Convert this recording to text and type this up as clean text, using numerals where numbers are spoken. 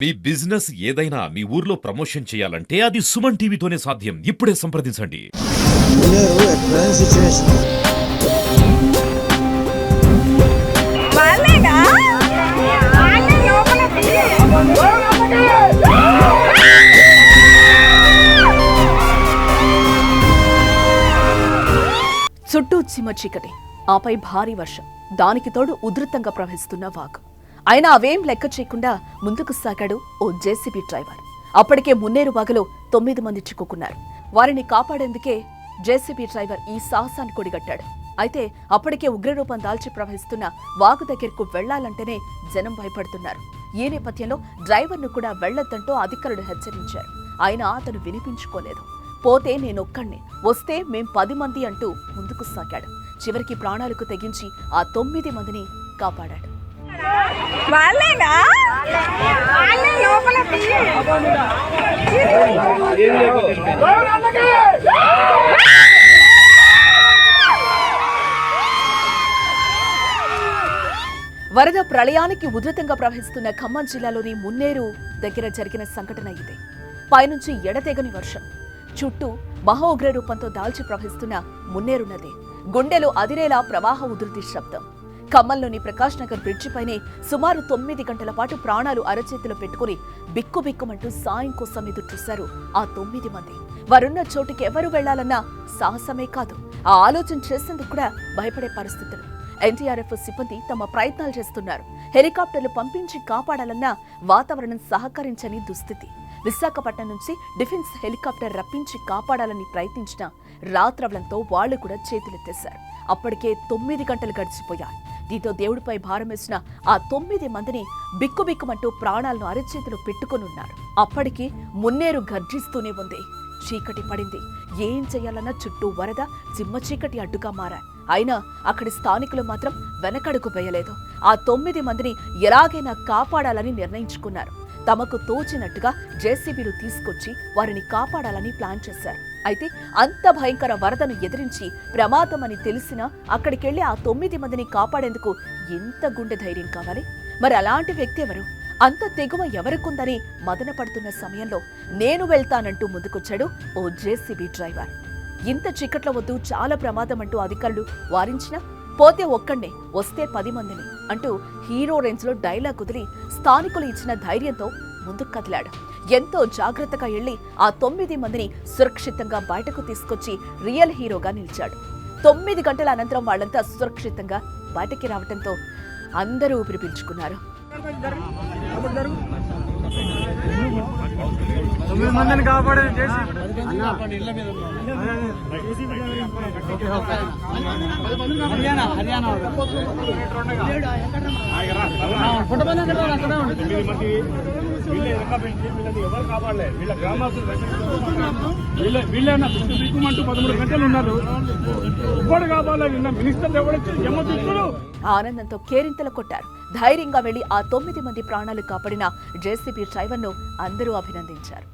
మీ business ఏదైనా మీ ఊర్లో promotion చేయాలంటే అది సుమన్ టీవీతోనే సాధ్యం. ఇప్పుడే సంప్రదించండి. చుట్టూ చిమ్మ చీకటి, ఆపై భారీ వర్షం, దానికి తోడు ఉధృతంగా ప్రవహిస్తున్న వాగు. అయినా అవేం లెక్క చేయకుండా ముందుకు సాగాడు ఓ జేసీబీ డ్రైవర్. అప్పటికే మున్నేరు వాగులో 9 మంది చిక్కుకున్నారు. వారిని కాపాడేందుకే జేసీబీ డ్రైవర్ ఈ సాహసాన్ని కొడిగట్టాడు. అయితే అప్పటికే ఉగ్రరూపం దాల్చి ప్రవహిస్తున్న వాగు దగ్గరకు వెళ్లాలంటేనే జనం భయపడుతున్నారు. ఈ నేపథ్యంలో డ్రైవర్ను కూడా వెళ్లొద్దంటూ అధికారులు హెచ్చరించారు. అయినా అతను వినిపించుకోలేదు. పోతే నేనొక్కడిని, వస్తే మేం 10 మంది అంటూ ముందుకు సాగాడు. చివరికి ప్రాణాలకు తెగించి ఆ 9 మందిని కాపాడాడు. వరద ప్రళయానికి ఉధృతంగా ప్రవహిస్తున్న ఖమ్మం జిల్లాలోని మున్నేరు దగ్గర జరిగిన సంఘటన ఇదే. పైనుంచి ఎడతెగని వర్షం, చుట్టూ మహా ఉగ్ర రూపంతో దాల్చి ప్రవహిస్తున్న మున్నేరు నది, గుండెలు అదిరేలా ప్రవాహ ఉధృతి శబ్దం. ఖమ్మంలోని ప్రకాష్ నగర్ బ్రిడ్జిపైనే సుమారు 9 గంటల పాటు ప్రాణాలు అరచేతిలో పెట్టుకుని బిక్కుబిక్కుమంటూ సాయం కోసం ఎదురు చూశారు ఆ 9 మంది. వారున్న చోటుకి ఎవరు వెళ్లాలన్నా సాహసమే కాదు, ఆ ఆలోచన చేసేందుకు కూడా భయపడే పరిస్థితులు. ఎన్టీఆర్ఎఫ్ సిబ్బంది తమ ప్రయత్నాలు చేస్తున్నారు. హెలికాప్టర్లు పంపించి కాపాడాలన్నా వాతావరణం సహకరించని దుస్థితి. విశాఖపట్నం నుంచి డిఫెన్స్ హెలికాప్టర్ రప్పించి కాపాడాలని ప్రయత్నించిన రాత్రవలంతో వాళ్లు కూడా చేతులెత్తేశారు. అప్పటికే 9 గంటలు గడిచిపోయాయి. దీంతో దేవుడిపై భారమేసిన ఆ 9 మందిని బిక్కుబిక్కుమంటూ ప్రాణాలను అరచేతిలో పెట్టుకునున్నారు. అప్పటికి మున్నేరు గర్జిస్తూనే ఉంది. చీకటి పడింది. ఏం చేయాలన్నా చుట్టూ వరద, చిమ్మ చీకటి అడ్డుగా మారాయి. అయినా అక్కడి స్థానికులు మాత్రం వెనకడుగు వేయలేదు. ఆ 9 మందిని ఎలాగైనా కాపాడాలని నిర్ణయించుకున్నారు. తమకు తోచినట్టుగా జేసీబీలు తీసుకొచ్చి వారిని కాపాడాలని ప్లాన్ చేశారు. అయితే అంత భయంకర వరదను ఎదిరించి ప్రమాదమని తెలిసినా అక్కడికెళ్లి ఆ 9 మందిని కాపాడేందుకు ఎంత గుండె ధైర్యం కావాలి? మరి అలాంటి వ్యక్తి ఎవరు? అంత తెగువ ఎవరికుందని మదన పడుతున్న సమయంలో నేను వెళ్తానంటూ ముందుకొచ్చాడు ఓ జేసీబీ డ్రైవర్. ఇంత చిక్కట్ల వద్దు, చాలా ప్రమాదం అంటూ అధికారులు వారించినా పోతే ఒక్కడే, వస్తే 10 మందిని అంటూ హీరో రేంజ్ లో డైలాగ్ కుదిరి స్థానికులు ఇచ్చిన ధైర్యంతో ముందుకు కదిలాడు. ఎంతో జాగ్రత్తగా వెళ్లి ఆ 9 మందిని సురక్షితంగా బయటకు తీసుకొచ్చి రియల్ హీరోగా నిలిచాడు. 9 గంటల అనంతరం వాళ్లంతా సురక్షితంగా బయటకి రావడంతో అందరూ ఊపిరి పీల్చుకున్నారు. 9 మందిని కాపాడేది ఎవరు కాపాడలేదు. వీళ్ళ గ్రామాలు వీళ్ళైనా దిక్కుమంటూ 13 గంటలు ఉన్నారు. ఇప్పుడు కాపాడలేదు. నిన్న మినిస్టర్ ఎవడొచ్చి జమ్మ తీసుకుడు ఆనందంతో కేరింతలు కొట్టారు. ధైర్యంగా వెళ్లి ఆ 9 మంది ప్రాణాలు కాపాడిన జేసీబీ డ్రైవర్ను అందరూ అభినందించారు.